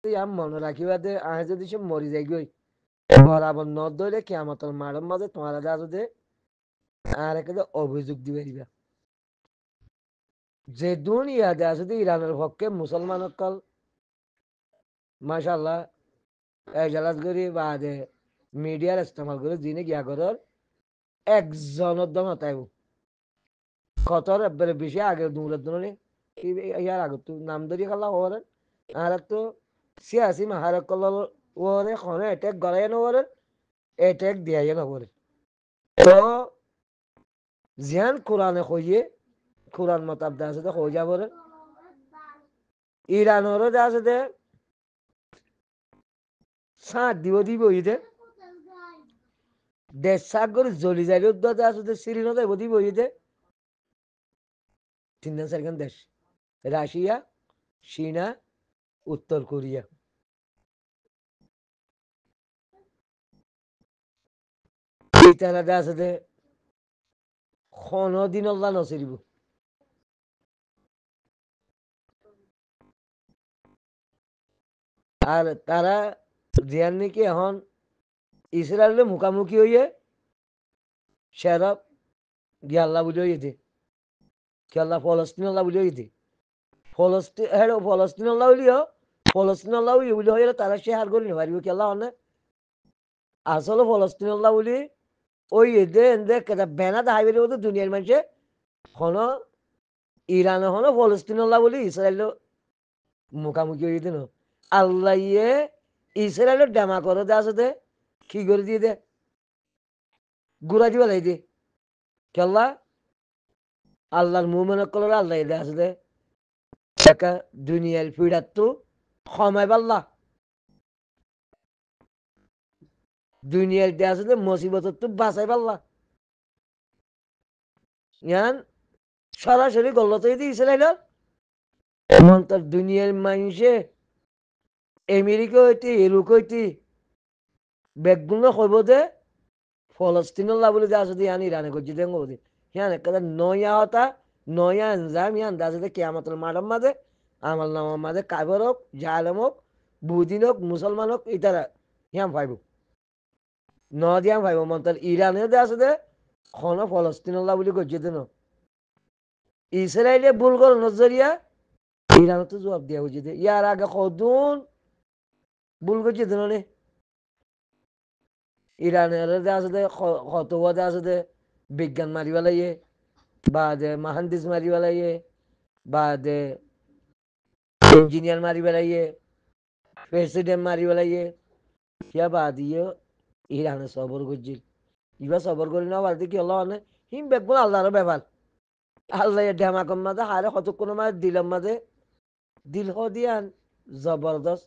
yam মনে রাখিবা দে আহে যদি সে মরি যাই গই বরাবর নদ ধরে কিয়ামতর মারম মাঝে তোমার দাদু দে আর একটা অভিযোগ দিবে দিবা যে দুনিয়া দে আছে ইরানের পক্ষে মুসলমান কল মাশাল্লাহ এজালাত করি বাদে মিডিয়ার ইস্তেমাল করে দিনে গিয়া করার একজনের দম হতাইব কতর এবারে বেশি আগে দূরের ধরে ইয়ার আগে তো নাম ধরি খালা ওরে আর তো সিয়াসি মাহার কল ওরে খনে এটেক গড়াই না ওরে এটেক দিয়াই না ওরে তো জিয়ান কোরআনে কইয়ে কোরআন মতাব আছে তো কই যাব রে ইরানেরও আছে দে সাত দিব ইদে দেশ সাগর জলি যাইলে উদ্যোগ আছে যে সিরিনো যাইব দিব ইদে তিন চারখান দেশ রাশিয়া চীনা উত্তর কোরিয়া ইতারা আছে যে দিন আল্লাহ নসিরিব আর তারা জিয়ান নাকি এখন ইসরায়েলের মুখামুখি হইয়ে সেরব গিয়াল্লা বুঝে হইতে খেলা ফলস্তিন আল্লাহ বুঝে হইতে ফলস্তিন হ্যাঁ ফলস্তিন আল্লাহ হইলিও ফলস্তিন আল্লাহ বুঝে হইলে তারা সে হার করি পারিব খেলা অনেক আসলে ফলস্তিন আল্লাহ বলি ওই এদে এদে কেটা বেনা দেখাই বেরিয়ে তো দুনিয়ার মানুষে হনো ইরানে হনো ফলস্তিন আল্লাহ বলি ইসরায়েল মুখামুখি হয়ে দিন আল্লাহ ইয়ে ইসরায়েলের ডেমা করে দে আসতে কি করে দিয়ে দে গুড়া দিবা লাই দে কেল্লা আল্লাহর মুমেন কলর আল্লাহ দে আসতে একা দুনিয়ার পিড়ার তো সময় পাল্লা দুনিয়ার দে আসতে মুসিবত তো বাঁচাই পাল্লা ইয়ান সরাসরি গল্লত হয়ে দিয়ে ইসরায়েলের এমন তার দুনিয়ার মানুষে আমেরিকা হইতে ইউরোপ হইতে বেগুলো কইব দে ফলস্তিনের লাভলে যা যদি ইয়ান ইরানে করছি দেন কব ইয়ান একটা নয়া হতা নয়া আনজাম ইয়ান দা যদি কেয়ামতের মাডম মাঝে আমার নামের মাঝে কাবর হোক জালেম হোক বুদিন হোক মুসলমান হোক ইতারা ইয়ান পাইব ন দিয়াম পাইব মন্তর ইরানে দে আছে দে খন ফলস্তিনের লাভলি করছি দেন ইসরায়েলে ভুল করো নজরিয়া ইরানে তো জবাব দিয়া বুঝি দে ইয়ার আগে কদুন ভুল করছি দেন ইরানের আছে দে কতবাদে আছে দে বিজ্ঞান মারি পেলাইয়ে বা দে মাহান্দিস মারি পেলাইয়ে বা দে ইঞ্জিনিয়ার মারি পেলাইয়ে প্রেসিডেন্ট মারি পেলাইয়ে কিয়া বা দিয়ে ইরানে সবর করছিল ইবা সবর করি না বাড়িতে কি হলো মানে হিম বেগুন আল্লাহর ব্যাপার আল্লাহ ডেমা কম মাঝে হারে কতক্ষণ মাঝে দিলাম মাঝে দিল দিয়ান জবরদস্ত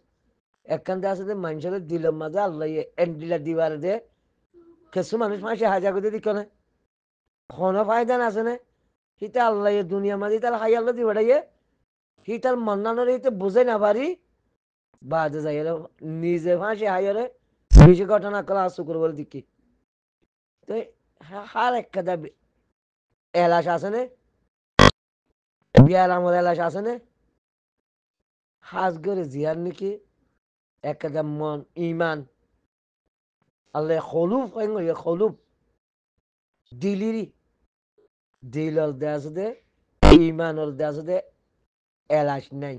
একখান আছে যে মানুষের দিলাম মাঝে আল্লাহ এন্ডিলা দিবার দে কিছু মানুষ মাসে হাজার করে দিক না কোনো ফায়দা আছে না হিতা আল্লাহ দুনিয়া মাঝে তার হাই আল্লাহ দিবে হি তার মন্নানোর হইতে বুঝে না পারি বাজে যাই নিজে ফাঁসি হাইরে বেশি ঘটনা করা শুক্রবার দিকে তো হার একটা এলাশ আছে না বিয়ার আমার এলাশ আছে না হাজ করে জিয়ার নাকি একটা মন ইমান আল্লাহ হলুফ হলুফ দিলিরি দিলর দে আছে দে ইমানর দে আছে দে এলাশ নাই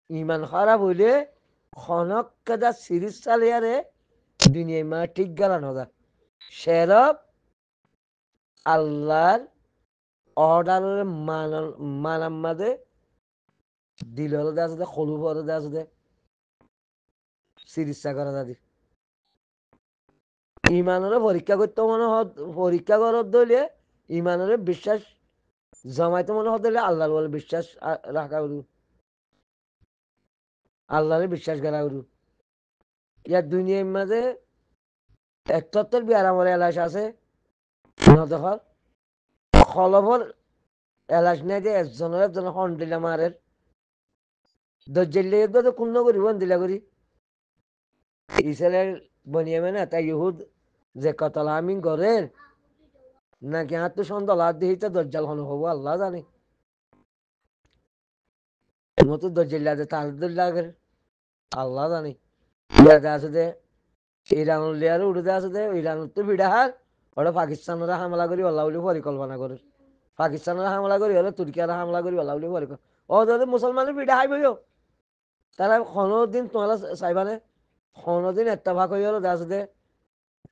ইমান খারাপ হইলে খনক কেদা সিরিজ চালিয়ারে দুনিয়া মা ঠিক গেল না সেরব আল্লাহর অর্ডারের মানার মাঝে দিল হলে আছে হলুফ হলে আছে দে চিকিৎসা করা দাদি ইমানরে পরীক্ষা করতে মনে পরীক্ষা করার দলে ইমানরে বিশ্বাস জমাইতে মনে হতে আল্লাহর বলে বিশ্বাস রাখা উরু আল্লাহরে বিশ্বাস করা উরু ইয়ার দুনিয়ার মাঝে এক তত্ত্বের বিয়ার আমার এলাশ আছে দেখল খলফর এলাশ নাই যে একজনের হন দিলা মারের দজ্জাল্লে তো কোন করি বন দিলা করি ইসরায়েল বনিয়ামে না তাই ইহুদ যে কতল আমিন করেন নাকি হাত তো সন্ধ্যা হাত দিয়ে দজ্জাল হন হবো আল্লাহ জানে মতো দজ্জাল্লা তার লাগে আল্লাহ জানি এটা আছে যে ইরান লিয়ার উঠে আছে যে ইরান তো বিড়াহার ওরা পাকিস্তানের হামলা করি আল্লাহ বলে পরিকল্পনা করে পাকিস্তানের হামলা করি হলে তুর্কিয়ার হামলা করি আল্লাহ বলে পরিকল্পনা ও যদি মুসলমানের বিড়া হাই বইও তারা কোনোদিন তোমার চাইবানে কোনোদিন একটা ভাগ হয়ে গেল আছে যে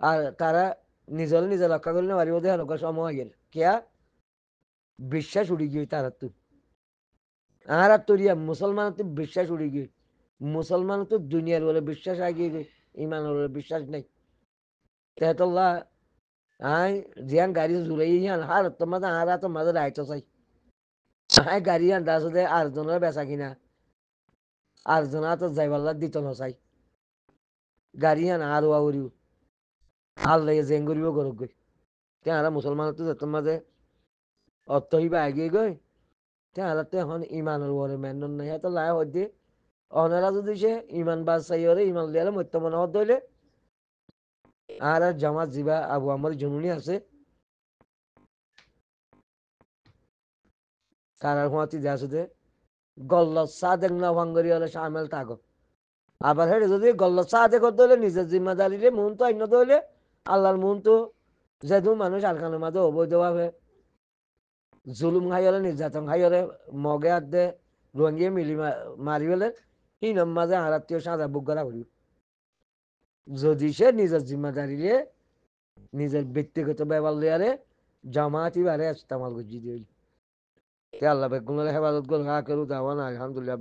আর তারা নিজে রক্ষা করলে পারিব যে সেনেকুৱা সময় গেল কিয়া বিশ্বাস উড়ি গিয়ে তারা তো আর আর তোরিয়া মুসলমান তো বিশ্বাস উড়ি গিয়ে মুসলমান তো দুনিয়ার বলে বিশ্বাস আগিয়ে গিয়ে ইমানের বলে বিশ্বাস নেই তেহতল্লাহ আই জিয়ান গাড়ি জুড়ে ইয়ান হার তোমাদের আর তোমাদের রাইট চাই আই গাড়ি আনতে আসলে আর জনের বেচা কিনা আর জনা তো যাইবাল্লা দিত না চাই গাড়ি আন আর ওয়াউরিও আর লাগে জেং করিব গরক গই তেহারা মুসলমান তো যেত মাঝে অর্থ হিবা আগিয়ে গই তেহারা তো এখন ইমানের ওরে মেনন নাই এত লাই হইতে অনারা যদি সে ইমান বাস চাই ওরে ইমান লিয়ালে মত্য মনে হত হইলে আর আর জামাত জিবা আবু আমার জনুনি আছে কারার হুঁয়াতি যা আছে গল্ল সাদেক না ভাঙ্গরি হলে সামেল থাকো আবার হেঁটে যদি গল্ল সাদে করতে হলে নিজের জিম্মাদারি রে মন তো আইন হলে আল্লাহর মন তো যেহেতু মানুষ আলখানের মাঝে অবৈধভাবে জুলুম খাই হলে নির্যাতন খাই হলে মগে হাত দে রঙিয়ে মিলি মারি হলে হিনম মাঝে আর আত্মীয় সাজা বুক করা করি যদি সে নিজের জিম্মাদারি রে নিজের ব্যক্তিগত ব্যবহার লিয়ারে জামাতি বারে ইস্তেমাল করছি দিয়ে আল্লাহ বেগুনের হেফাজত করুন আখেরু দাওয়ানা আলহামদুলিল্লাহ